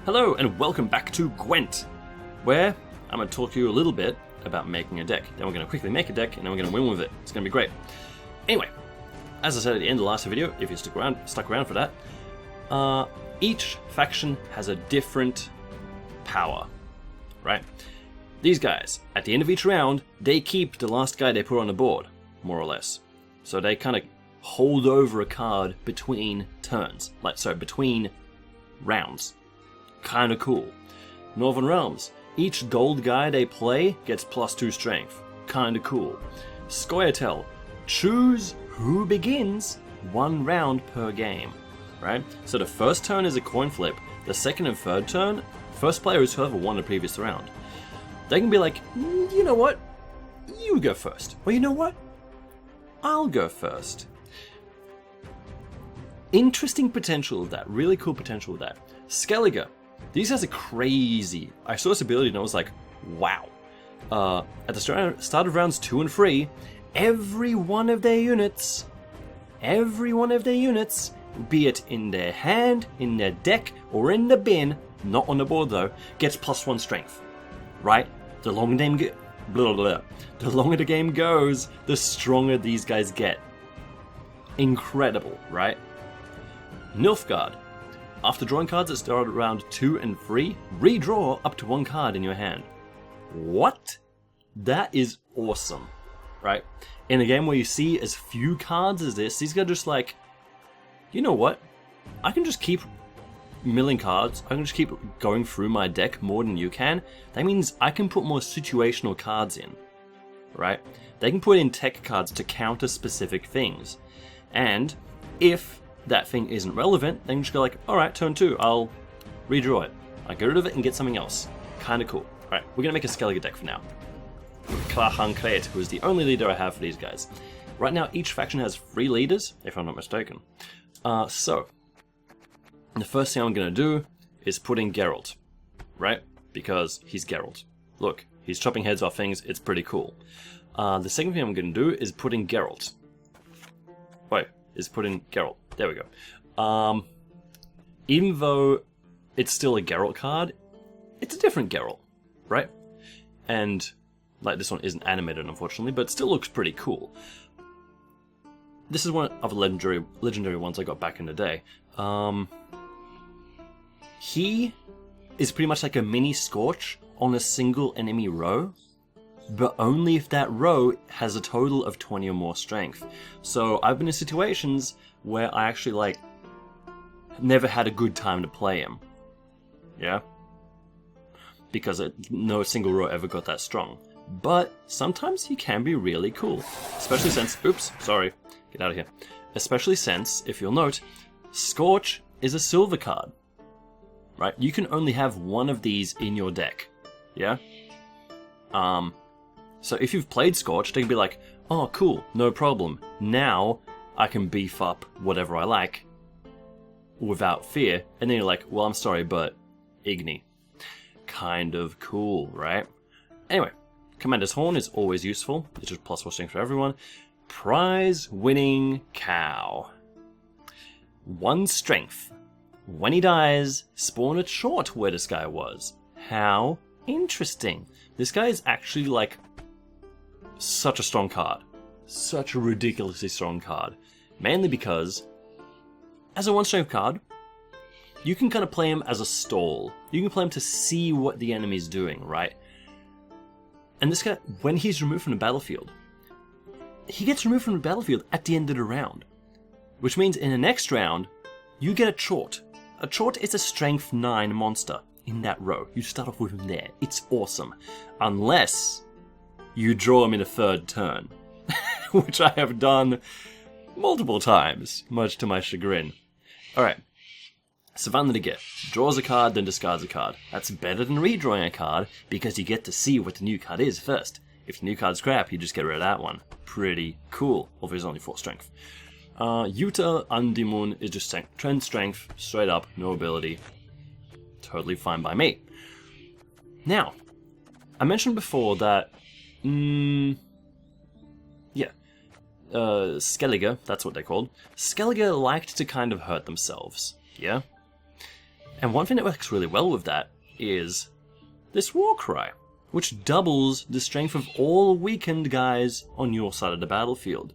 Hello and welcome back to Gwent, where I'm going to talk to you a little bit about making a deck. Then we're going to quickly make a deck and then we're going to win with it. It's going to be great. Anyway, as I said at the end of the last video, if you stuck around for that, each faction has a different power, right? These guys, at the end of each round, they keep the last guy they put on the board, more or less. So they kind of hold over a card between turns, between rounds. Kind of cool. Northern Realms, each gold guy they play gets +2 strength. Kind of cool. Skellige, choose who begins 1 round per game, right? So the first turn is a coin flip. The second and third turn, first player is whoever won the previous round. They can be like, you know what? You go first. Well, you know what? I'll go first. Interesting potential of that. Really cool potential of that. Skellige. These guys are crazy. I saw this ability and I was like, wow. At the start of rounds 2 and 3, every one of their units, be it in their hand, in their deck, or in the bin, not on the board though, gets +1 strength. Right? The longer the game goes, the stronger these guys get. Incredible, right? Nilfgaard. After drawing cards that start at round 2 and 3, redraw up to 1 card in your hand. What? That is awesome, right? In a game where you see as few cards as this, these guys are just like, you know what? I can just keep milling cards. I can just keep going through my deck more than you can. That means I can put more situational cards in, right? They can put in tech cards to counter specific things. And if that thing isn't relevant, then you just go like, alright, turn 2, I'll redraw it. I get rid of it and get something else. Kinda cool. Alright, we're gonna make a Skellige deck for now. Klahankret, who is the only leader I have for these guys. Right now, each faction has 3 leaders, if I'm not mistaken. So, the first thing I'm gonna do is put in Geralt, right? Because he's Geralt. Look, he's chopping heads off things, it's pretty cool. The second thing I'm gonna do is put in Geralt. There we go. Even though it's still a Geralt card, it's a different Geralt, right? And, like, this one isn't animated, unfortunately, but it still looks pretty cool. This is one of the legendary ones I got back in the day. He is pretty much like a mini Scorch on a single enemy row, but only if that row has a total of 20 or more strength. So I've been in situations where I actually, never had a good time to play him. Yeah? Because no single row ever got that strong. But sometimes he can be really cool. Especially since, oops, sorry, get out of here. Especially since, if you'll note, Scorch is a silver card. Right? You can only have 1 of these in your deck. Yeah? So if you've played Scorch, they can be like, oh cool, no problem. Now I can beef up whatever I like without fear. And then you're like, well, I'm sorry, but Igni. Kind of cool, right? Anyway, Commander's Horn is always useful. It's just +4 strength for everyone. Prize winning cow. 1 strength. When he dies, spawn a short where this guy was. How interesting. This guy is actually such a strong card. Such a ridiculously strong card. Mainly because, as a 1 strength card, you can kind of play him as a stall. You can play him to see what the enemy's doing, right? And this guy, when he's removed from the battlefield, he gets removed from the battlefield at the end of the round. Which means in the next round, you get a Chort. A Chort is a strength 9 monster in that row. You start off with him there. It's awesome. Unless you draw him in a 3rd turn. Which I have done multiple times, much to my chagrin. Alright. Savannah the Gift. Draws a card, then discards a card. That's better than redrawing a card, because you get to see what the new card is first. If the new card's crap, you just get rid of that one. Pretty cool. Although he's only 4 strength. Yuta Andimun is just trend strength, straight up, no ability. Totally fine by me. Now, I mentioned before that, Skellige, that's what they're called. Skellige liked to kind of hurt themselves, yeah? And one thing that works really well with that is this war cry, which doubles the strength of all weakened guys on your side of the battlefield.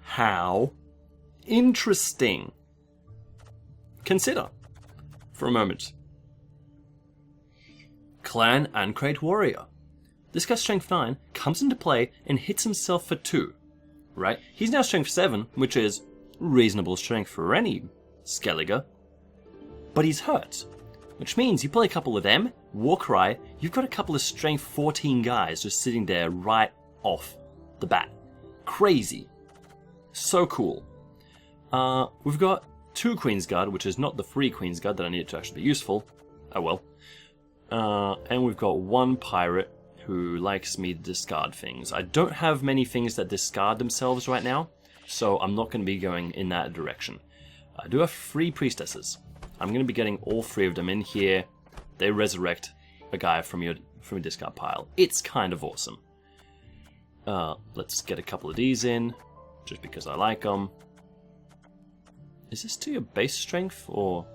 How interesting. Consider, for a moment, Clan Ancrate Warrior. This guy's strength 9 comes into play and hits himself for 2, right? He's now strength 7, which is reasonable strength for any Skellige, but he's hurt, which means you play a couple of them, Warcry, you've got a couple of strength 14 guys just sitting there right off the bat. Crazy. So cool. We've got 2 Queen's Guard, which is not the 3 Queen's Guard that I need to actually be useful. Oh well. And we've got 1 Pirate who likes me to discard things. I don't have many things that discard themselves right now, so I'm not going to be going in that direction. I do have 3 Priestesses. I'm going to be getting all 3 of them in here. They resurrect a guy from your discard pile. It's kind of awesome. Let's get a couple of these in, just because I like them. Is this to your base strength, or...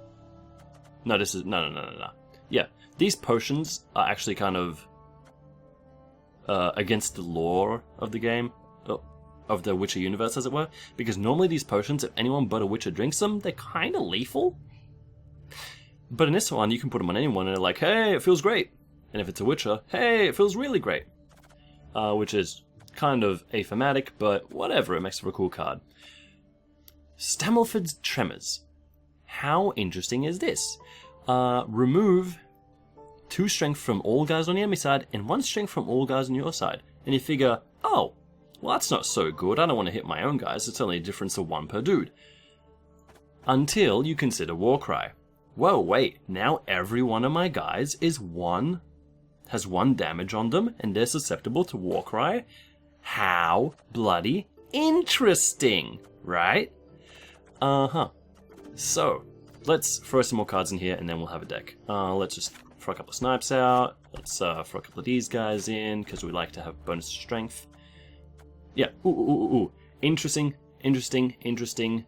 No, this is... No. Yeah, these potions are actually kind of against the lore of the game, of the Witcher universe, as it were, because normally these potions, if anyone but a Witcher drinks them, they're kind of lethal. But in this one, you can put them on anyone and they're like, hey, it feels great. And if it's a Witcher, hey, it feels really great. Which is kind of athematic, but whatever, it makes for a cool card. Stammelford's Tremors. How interesting is this? Remove 2 strength from all guys on the enemy side and 1 strength from all guys on your side. And you figure, oh, well that's not so good, I don't want to hit my own guys, it's only a difference of 1 per dude. Until you consider Warcry. Whoa, wait, now every one of my guys has 1 damage on them, and they're susceptible to Warcry? How bloody interesting, right? So, let's throw some more cards in here, and then we'll have a deck. Let's just throw a couple of snipes out, let's throw a couple of these guys in, because we like to have bonus strength. Yeah, ooh. Interesting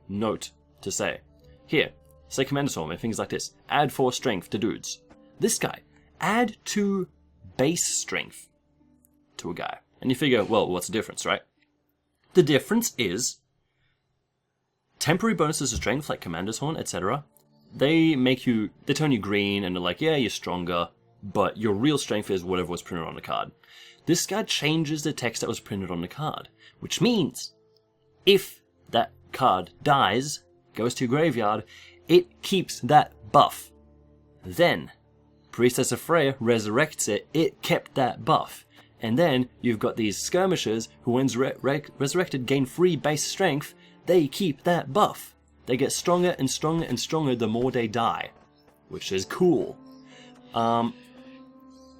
note to say. Here. Say Commander Storm and things like this. Add 4 strength to dudes. This guy, add 2 base strength to a guy. And you figure, well, what's the difference, right? The difference is temporary bonuses to strength, like Commander's Horn, etc. They turn you green and they're like, yeah, you're stronger, but your real strength is whatever was printed on the card. This guy changes the text that was printed on the card, which means if that card dies, goes to your graveyard, it keeps that buff. Then, Priestess of Freya resurrects it, it kept that buff. And then, you've got these skirmishers who when resurrected gain 3 base strength, they keep that buff. They get stronger and stronger and stronger the more they die. Which is cool.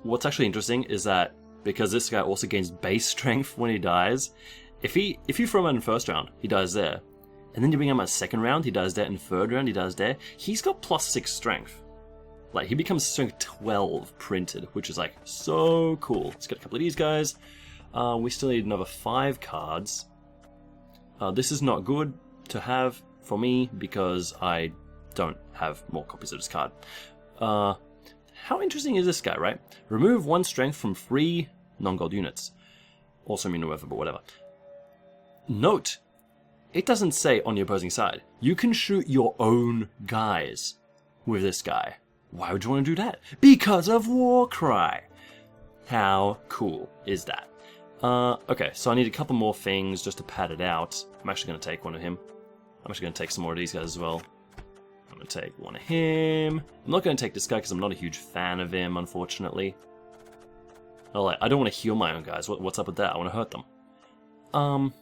What's actually interesting is that, because this guy also gains base strength when he dies, if you throw him out in the first round, he dies there. And then you bring him out second round, he does that, and third round, he does that. He's got +6 strength. Like, he becomes strength 12 printed, which is, like, so cool. Let's get a couple of these guys. We still need another 5 cards. This is not good to have for me, because I don't have more copies of this card. How interesting is this guy, right? Remove 1 strength from 3 non-gold units. Also immune to weather, but whatever. Note, it doesn't say on the opposing side. You can shoot your own guys with this guy. Why would you want to do that? Because of Warcry. How cool is that? Okay, so I need a couple more things just to pad it out. I'm actually going to take one of him. I'm actually going to take some more of these guys as well. I'm going to take one of him. I'm not going to take this guy because I'm not a huge fan of him, unfortunately. I don't want to heal my own guys. What's up with that? I want to hurt them.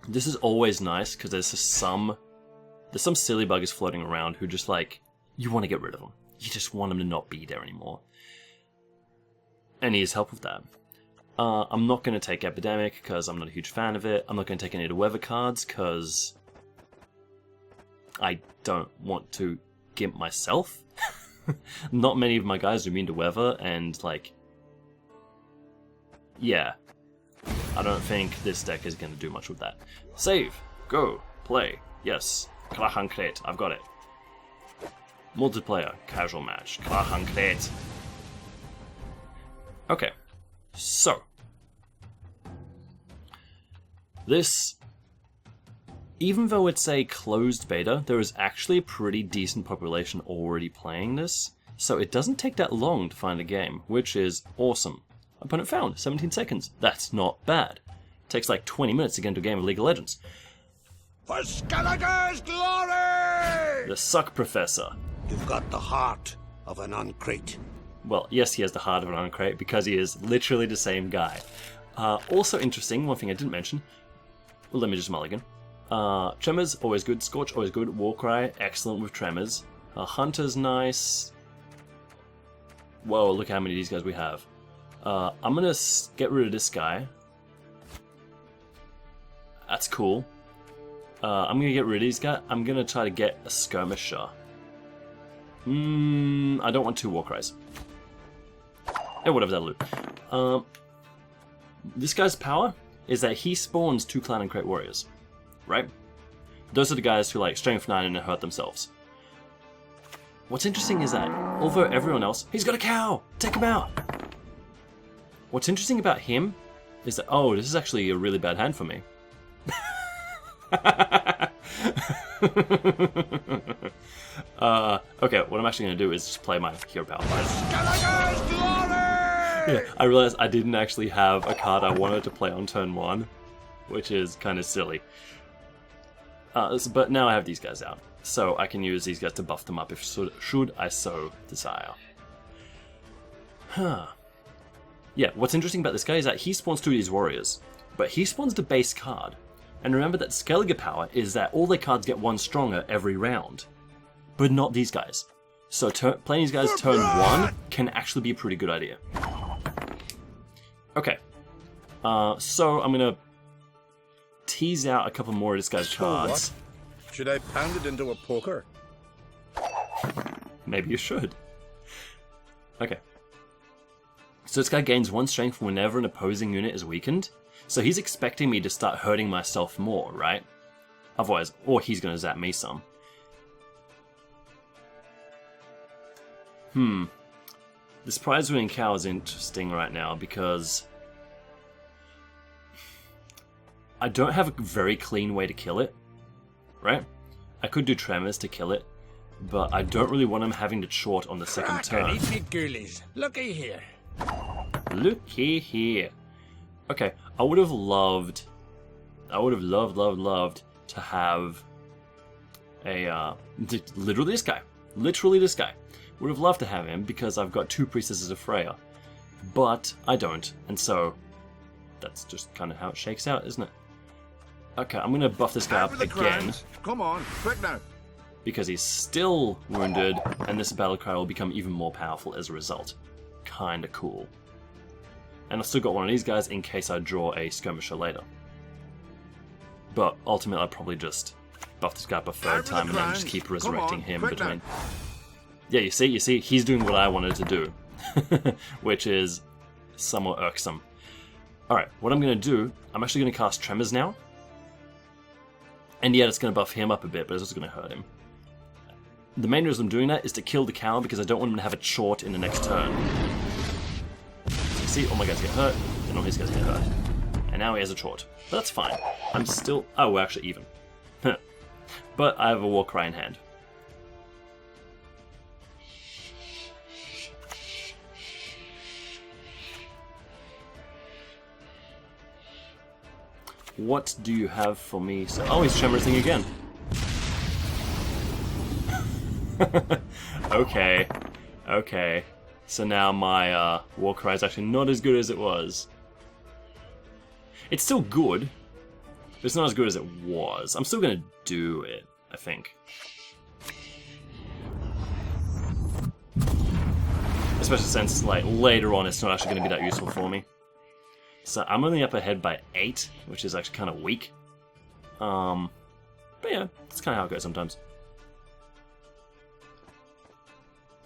This is always nice because there's some silly buggers floating around who just like, you want to get rid of them. You just want them to not be there anymore. And he needs help with that. I'm not going to take Epidemic because I'm not a huge fan of it. I'm not going to take any of the weather cards because I don't want to gimp myself. Not many of my guys are immune to weather, and like, yeah. I don't think this deck is going to do much with that. Save. Go. Play. Yes. Krachankrate. I've got it. Multiplayer, casual match, klar konkret. Okay, so this, even though it's a closed beta, there is actually a pretty decent population already playing this, so it doesn't take that long to find a game, which is awesome. Opponent found, 17 seconds. That's not bad. Takes like 20 minutes to get into a game of League of Legends. For Skellige's glory! The Suck Professor. You've got the heart of an uncrate. Well, yes, he has the heart of an uncrate because he is literally the same guy. Also interesting, one thing I didn't mention. Well, let me just mulligan. Tremors, always good. Scorch, always good. Warcry, excellent with Tremors. Hunter's nice. Whoa, look how many of these guys we have. I'm gonna get rid of this guy. That's cool. I'm gonna get rid of these guys. I'm gonna try to get a Skirmisher. I don't want 2 Warcries. Eh, whatever, that'll do. This guy's power is that he spawns 2 Clan and Crate Warriors. Right? Those are the guys who like Strength 9 and hurt themselves. What's interesting is that, although everyone else... He's got a cow! Take him out! What's interesting about him is that... Oh, this is actually a really bad hand for me. Okay, what I'm actually going to do is just play my hero power. Yeah, I realized I didn't actually have a card I wanted to play on turn 1, which is kind of silly. But now I have these guys out, so I can use these guys to buff them up if should I so desire. Yeah, what's interesting about this guy is that he spawns 2 of these warriors, but he spawns the base card. And remember that Skellige power is that all their cards get 1 stronger every round, but not these guys. So playing these guys turn 1 can actually be a pretty good idea. Okay, so I'm gonna tease out a couple more of this guy's cards. What? Should I pound it into a poker? Maybe you should. Okay. So this guy gains 1 strength whenever an opposing unit is weakened. So he's expecting me to start hurting myself more, right? Otherwise, or he's gonna zap me some. This prize winning cow is interesting right now because I don't have a very clean way to kill it, right? I could do Tremors to kill it, but I don't really want him having to short on the second turn. Looky here. Looky here. Okay, I would have loved to have a, literally this guy. Would have loved to have him because I've got 2 Priestesses of Freya, but I don't, and so that's just kind of how it shakes out, isn't it? Okay, I'm gonna buff this guy up again. Come on, quick now. Because he's still wounded, and this battle cry will become even more powerful as a result. Kinda cool. And I've still got one of these guys in case I draw a Skirmisher later. But ultimately I'll probably just buff this guy up a 3rd time and then just keep resurrecting him between... Yeah, you see, he's doing what I wanted to do. Which is somewhat irksome. Alright, what I'm going to do, I'm actually going to cast Tremors now. And yeah, it's going to buff him up a bit, but it's also going to hurt him. The main reason I'm doing that is to kill the cow because I don't want him to have a short in the next turn. So you see, all my guys get hurt, and all his guys get hurt. And now he has a short. But that's fine. I'm still... Oh, we're actually even. But I have a Warcry in hand. What do you have for me? So, oh, he's Tremorsing again. Okay. So now my Warcry is actually not as good as it was. It's still good, but it's not as good as it was. I'm still gonna do it, I think. Especially since, like, later on it's not actually gonna be that useful for me. So I'm only up ahead by 8, which is actually kind of weak. But yeah, that's kind of how it goes sometimes.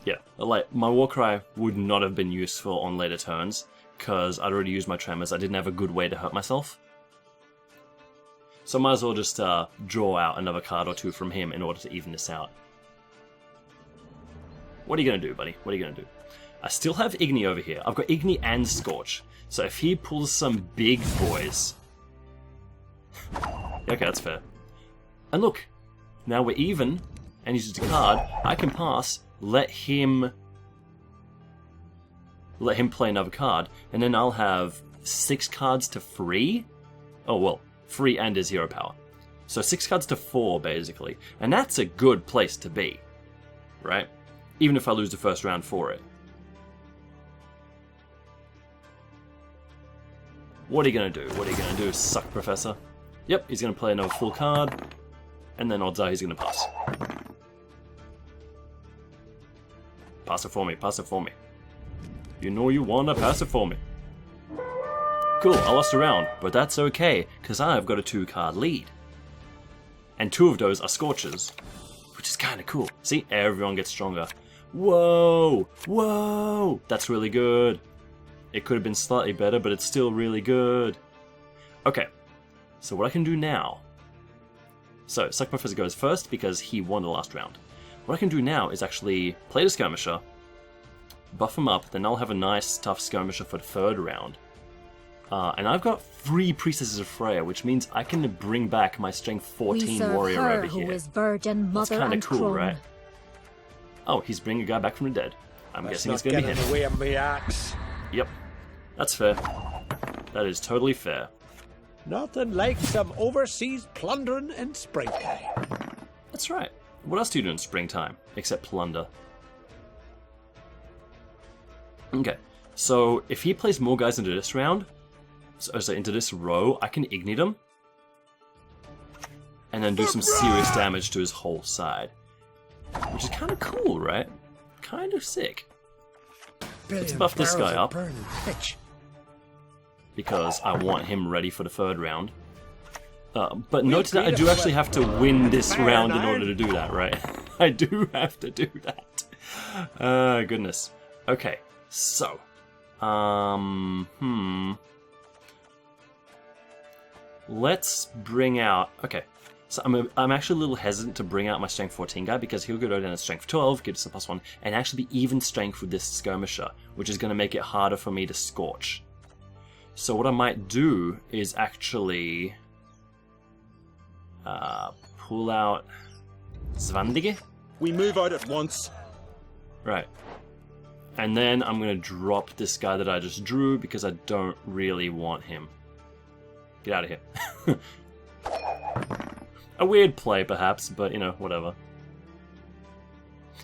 Yeah, like, my Warcry would not have been useful on later turns, because I'd already used my Tremors. I didn't have a good way to hurt myself. So I might as well just draw out another card or 2 from him in order to even this out. What are you gonna do, buddy? What are you gonna do? I still have Igni over here. I've got Igni and Scorch. So if he pulls some big boys... Okay, that's fair. And look, now we're even, and he's just a card. I can pass, let him play another card, and then I'll have 6 cards to free? Oh, well, free and his hero power. So 6 cards to 4, basically. And that's a good place to be, right? Even if I lose the first round for it. What are you gonna do? What are you gonna do, suck, Professor? Yep, he's gonna play another full card, and then odds are he's gonna pass. Pass it for me, pass it for me. You know you wanna pass it for me. Cool, I lost a round, but that's okay, because I've got a 2-card lead. And 2 of those are Scorches, which is kinda cool. See, everyone gets stronger. Whoa! Whoa! That's really good. It could have been slightly better, but it's still really good. Okay, so what I can do now... So, Suck Professor goes first because he won the last round. What I can do now is actually play the Skirmisher, buff him up, then I'll have a nice, tough Skirmisher for the 3rd round. And I've got 3 Priestesses of Freya, which means I can bring back my Strength 14 warrior over here. Who is virgin, mother, that's kind of and cool, crone. right? Oh, he's bringing a guy back from the dead. I'm guessing it's going to be him. Get in the way of me axe. Yep, that's fair. That is totally fair. Nothing like some overseas plundering in springtime. That's right. What else do you do in springtime, except plunder? Okay, so if he plays more guys into this round, so into this row, I can Ignite him, and then do some serious damage to his whole side. Which is kind of cool, right? Kind of sick. Let's buff this guy up, because I want him ready for the 3rd round. But note that I do actually have to win this round in order to do that, right? I do have to do that. Goodness. Okay, so... Let's bring out... Okay, so I'm actually a little hesitant to bring out my Strength 14 guy because he'll go down to Strength 12, get us a +1, and actually be even strength with this Skirmisher, which is going to make it harder for me to Scorch. So what I might do is actually... pull out... Zvandige? We move out at once. Right. And then I'm going to drop this guy that I just drew because I don't really want him. Get out of here. A weird play, perhaps, but, you know, whatever.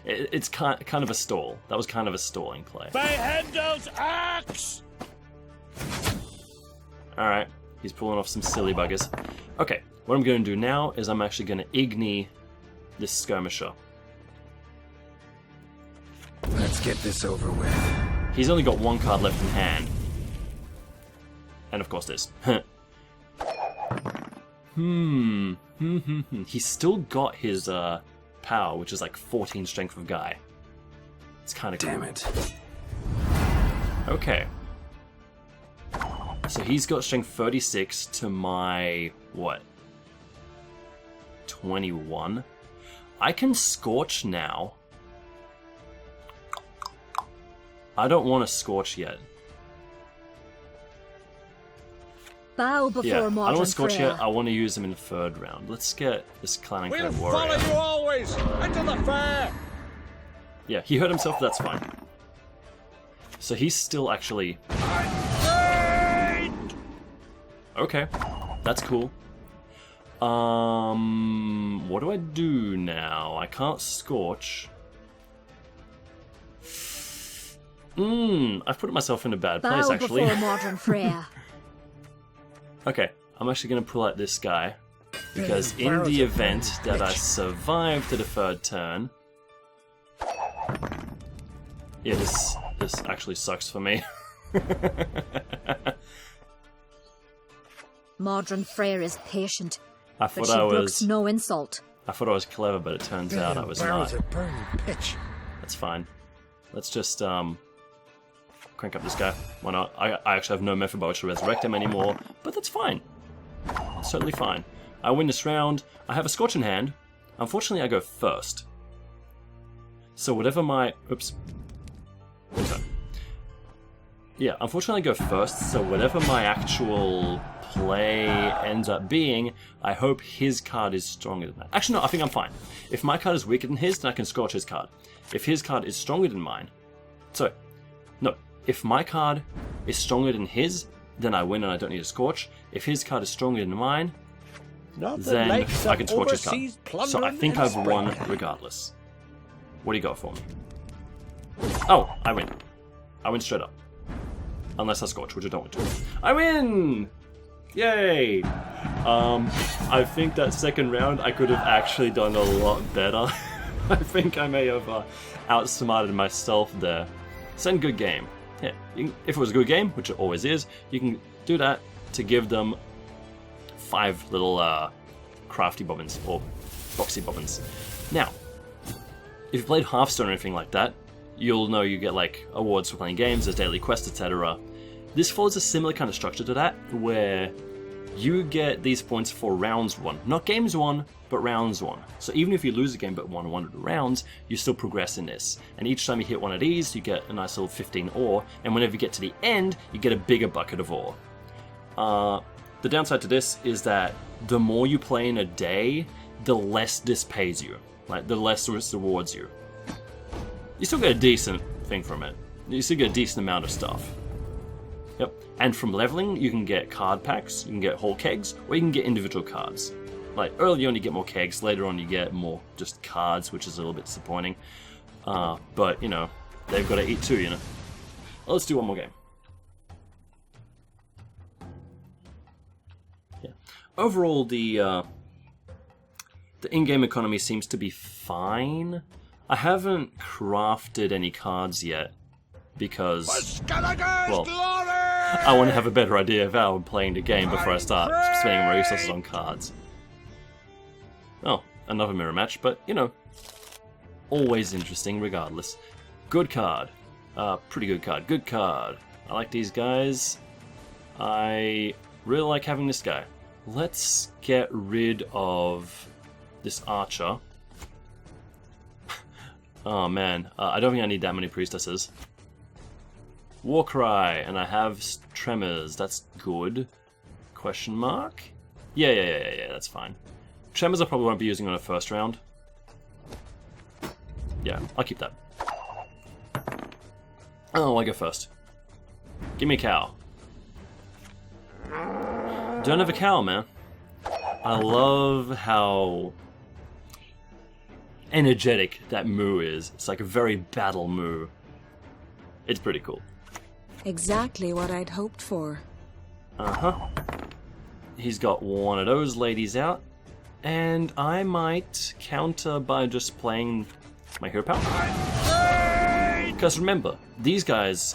It's kind of a stall. That was kind of a stalling play. By Handel's axe! Alright, he's pulling off some silly buggers. Okay, what I'm going to do now is I'm actually going to Igni this Skirmisher. Let's get this over with. He's only got 1 card left in hand. And of course this. He's still got his power, which is like 14 strength of Guy. It's kind of cool. Damn it. Okay. So he's got strength 36 to my, what? 21? I can Scorch now. I don't want to Scorch yet. Bow before Yeah, I modern don't want to Scorch Freya. yet. I want to use him in the 3rd round. Let's get this Clan and We'll Clan follow warrior. you always into the fair. Yeah, he hurt himself, that's fine. So he's still actually... Okay, that's cool. What do I do now? I can't Scorch. I've put myself in a bad place, Bow actually. before modern Freya. Okay, I'm actually going to pull out this guy, because in the event that I survive to the 3rd turn... Yeah, this actually sucks for me. Modern Freya is patient, I but thought she I brooks was... no insult. I thought I was clever, but it turns out I was not. Of burning pitch. That's fine. Let's just crank up this guy. Why not? I actually have no method by which to resurrect him anymore, but that's fine. It's totally fine. I win this round. I have a Scorch in hand. Unfortunately, I go first. So whatever my... Oops. Okay. Yeah, unfortunately I go first, so whatever my actual play ends up being, I hope his card is stronger than that. Actually, no, I think I'm fine. If my card is weaker than his, then I can scorch his card. If his card is stronger than mine... So, no. If my card is stronger than his, then I win and I don't need a scorch. If his card is stronger than mine, then I can scorch his card. So I think I've won regardless. What do you got for me? Oh, I win. I win straight up. Unless I scorch, which I don't want to. I win! Yay! I think that second round I could have actually done a lot better. I think I may have outsmarted myself there. Send good game. Yeah, if it was a good game, which it always is, you can do that to give them 5 little crafty bobbins, or boxy bobbins. Now, if you played Hearthstone or anything like that, you'll know you get like awards for playing games, there's daily quests, etc. This follows a similar kind of structure to that, where you get these points for rounds won. Not games won, but rounds won. So even if you lose a game but won 100 rounds, you still progress in this. And each time you hit one of these, you get a nice little 15 ore, and whenever you get to the end, you get a bigger bucket of ore. The downside to this is that the more you play in a day, the less this pays you. Like, the less this rewards you. You still get a decent thing from it. You still get a decent amount of stuff. Yep. And from leveling, you can get card packs, you can get whole kegs, or you can get individual cards. Like, early on you get more kegs, later on you get more just cards, which is a little bit disappointing. But, you know, they've got to eat too, you know. Well, let's do one more game. Yeah. Overall, the in-game economy seems to be fine. I haven't crafted any cards yet, because, well, I want to have a better idea of how I'm playing the game before I start spending my resources on cards. Oh, another mirror match, but, you know, always interesting regardless. Good card. Pretty good card. Good card. I like these guys. I really like having this guy. Let's get rid of this archer. Oh man, I don't think I need that many priestesses. Warcry, and I have tremors. That's good. Question mark? Yeah, that's fine. Tremors I probably won't be using on a first round. Yeah, I'll keep that. Oh, I go first. Give me a cow. Don't have a cow, man. I love how energetic that moo is. It's like a very battle moo. It's pretty cool. Exactly what I'd hoped for. Uh-huh. He's got one of those ladies out, and I might counter by just playing my hero power. Because remember, these guys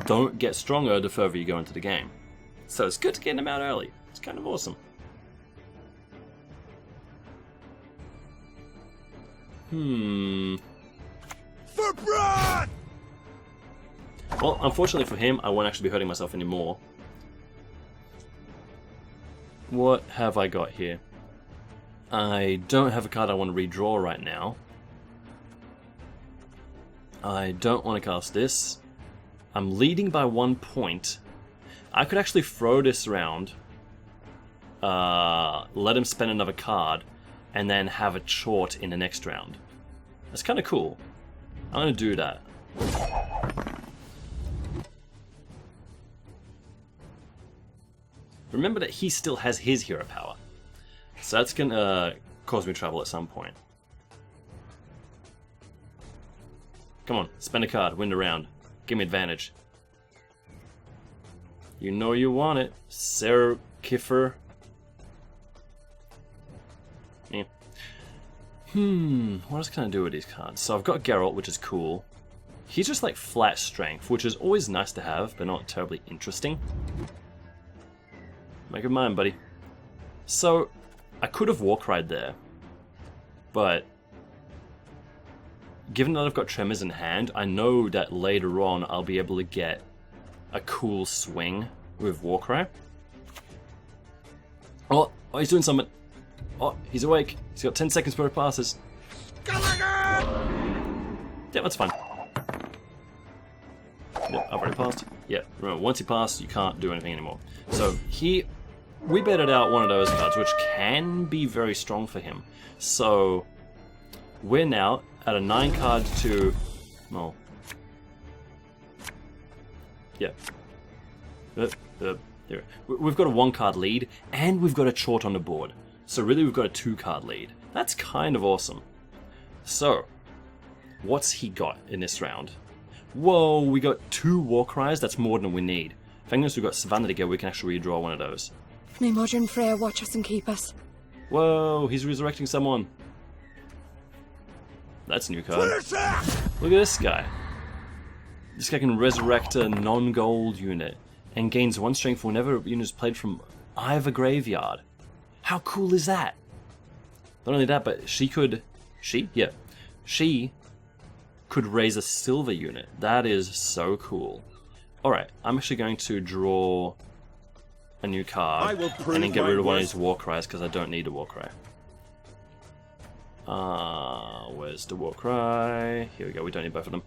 don't get stronger the further you go into the game. So it's good to get them out early. It's kind of awesome. For blood! Well, unfortunately for him, I won't actually be hurting myself anymore. What have I got here? I don't have a card I want to redraw right now. I don't want to cast this. I'm leading by 1 point. I could actually throw this around, let him spend another card, and then have a chort in the next round. That's kind of cool. I'm going to do that. Remember that he still has his hero power. So that's going to cause me trouble at some point. Come on, spend a card, win the round. Give me advantage. You know you want it, Sir Kiffer. Yeah. What else can I do with these cards? So I've got Geralt, which is cool. He's just like flat strength, which is always nice to have, but not terribly interesting. Make up mind, buddy. So, I could have Warcried there, but given that I've got Tremors in hand, I know that later on I'll be able to get a cool swing with Warcry. Oh, he's doing something. Oh, he's awake. He's got 10 seconds before it passes. Yeah, that's fine. Yep, I've already passed. Yeah, remember, once you pass, you can't do anything anymore. So we betted out one of those cards, which can be very strong for him. So we're now at a 9 card to... Oh. Yeah. There. We've got a 1 card lead, and we've got a chort on the board. So really we've got a 2 card lead. That's kind of awesome. So, what's he got in this round? Whoa, we got 2 war cries, that's more than we need. Thank goodness we've got Savannah together, we can actually redraw one of those. May modern Freya watch us and keep us. Whoa, he's resurrecting someone. That's a new card. Look at this guy. This guy can resurrect a non-gold unit and gains 1 strength whenever a unit is played from either graveyard. How cool is that? Not only that, but she could raise a silver unit. That is so cool. Alright, I'm actually going to draw a new card and then get rid of one of these war cries because I don't need a war cry. Where's the war cry? Here we go, we don't need both of them.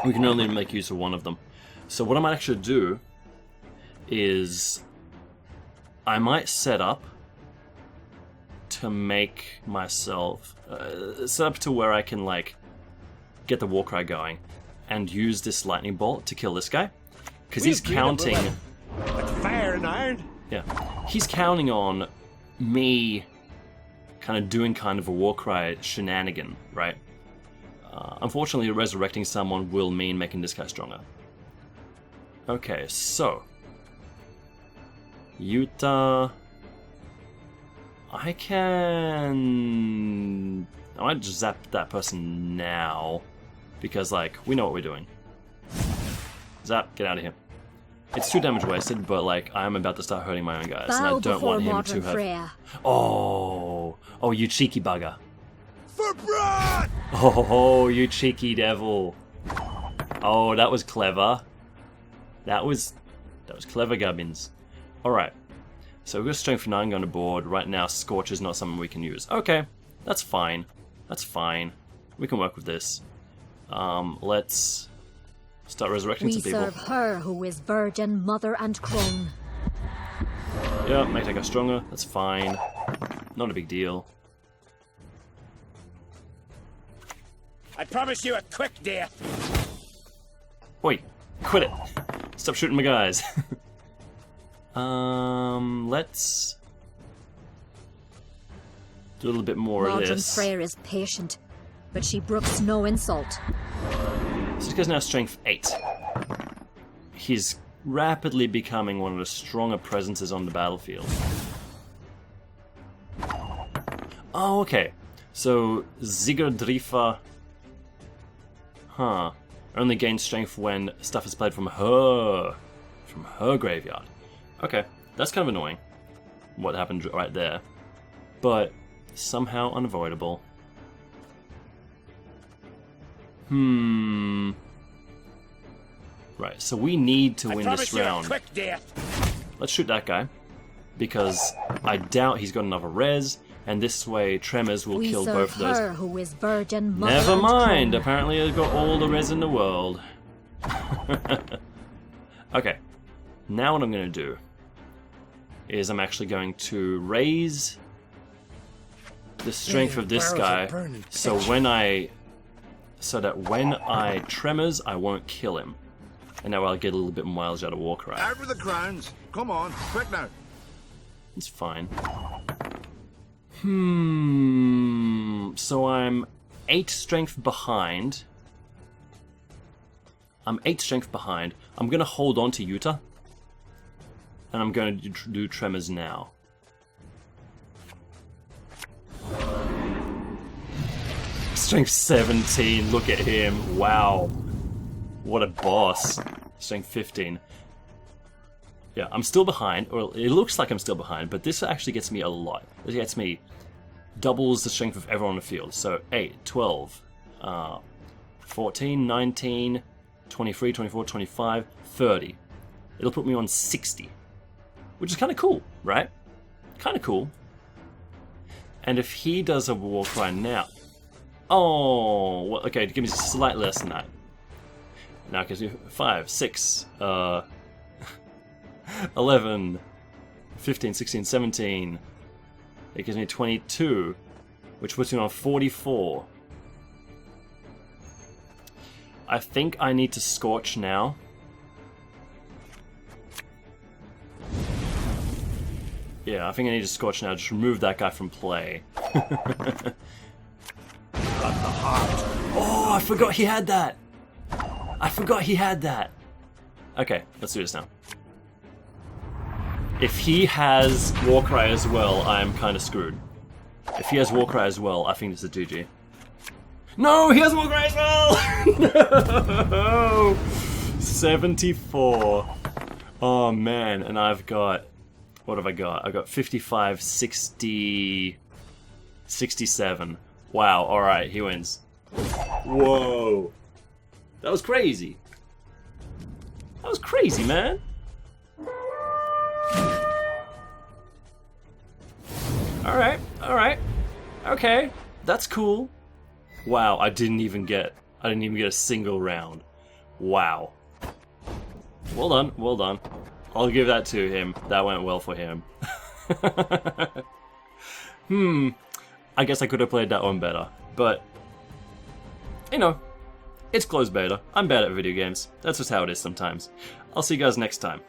We can only make use of one of them. So what I might actually do is I might set up to make myself set up to where I can like get the war cry going and use this lightning bolt to kill this guy because he's counting. That's fire and iron. Yeah, he's counting on me kind of doing kind of a war cry shenanigan, right? Unfortunately, resurrecting someone will mean making this guy stronger. Okay, so Yuta, I might just zap that person now because, like, we know what we're doing. Zap, get out of here. It's 2 damage wasted, but like I'm about to start hurting my own guys, and I don't want him to have. Freya. Oh, you cheeky bugger! For blood! Oh, you cheeky devil! Oh, that was clever. That was clever, Gubbins. All right. So we've got Strength 9 on the board. Right now, Scorch is not something we can use. Okay, that's fine. That's fine. We can work with this. Let's start resurrecting some people. We serve her who is virgin, mother, and crone. Yeah, make that guy stronger. That's fine. Not a big deal. I promise you a quick death. Wait, quit it. Stop shooting my guys. Let's do a little bit more of this. Freya is patient, but she brooks no insult. So this guy's now strength 8. He's rapidly becoming one of the stronger presences on the battlefield. Oh, okay. So Sigurdrifa, only gains strength when stuff is played from her graveyard. Okay, that's kind of annoying, what happened right there, but somehow unavoidable. Right, so we need to win this round. Let's shoot that guy, because I doubt he's got another res, and this way Tremors will kill both of those. Her who is virgin, mother, Never and mind, crone. apparently I've got all the res in the world. Okay, now what I'm going to do is I'm actually going to raise the strength of this guy so that when I Tremors, I won't kill him. And now I'll get a little bit mileage out of Warcry. Out with the crowns. Come on, quick now. It's fine. So I'm 8 strength behind. I'm going to hold on to Yuta. And I'm going to do Tremors now. Strength 17, look at him. Wow. What a boss. Strength 15. Yeah, I'm still behind. Well, it looks like I'm still behind, but this actually gets me a lot. It gets me doubles the strength of everyone on the field. So 8, 12, 14, 19, 23, 24, 25, 30. It'll put me on 60. Which is kind of cool, right? Kind of cool. And if he does a Warcry now... Oh, well, okay, give me slightly less than that. Now it gives me 5, 6, 11, 15, 16, 17. It gives me 22, which puts me on 44. I think I need to Scorch now. Yeah, I think I need to Scorch now. Just remove that guy from play. Oh, I forgot he had that! I forgot he had that! Okay, let's do this now. If he has Warcry as well, I am kind of screwed. If he has Warcry as well, I think this is a GG. No, he has Warcry as well! No! 74. Oh man, and I've got... What have I got? I've got 55, 60... 67. Wow, alright, he wins. Whoa! That was crazy. That was crazy, man. Alright, alright. Okay, that's cool. Wow, I didn't even get a single round. Wow. Well done, well done. I'll give that to him. That went well for him. I guess I could have played that one better, but you know, it's closed beta. I'm bad at video games. That's just how it is sometimes. I'll see you guys next time.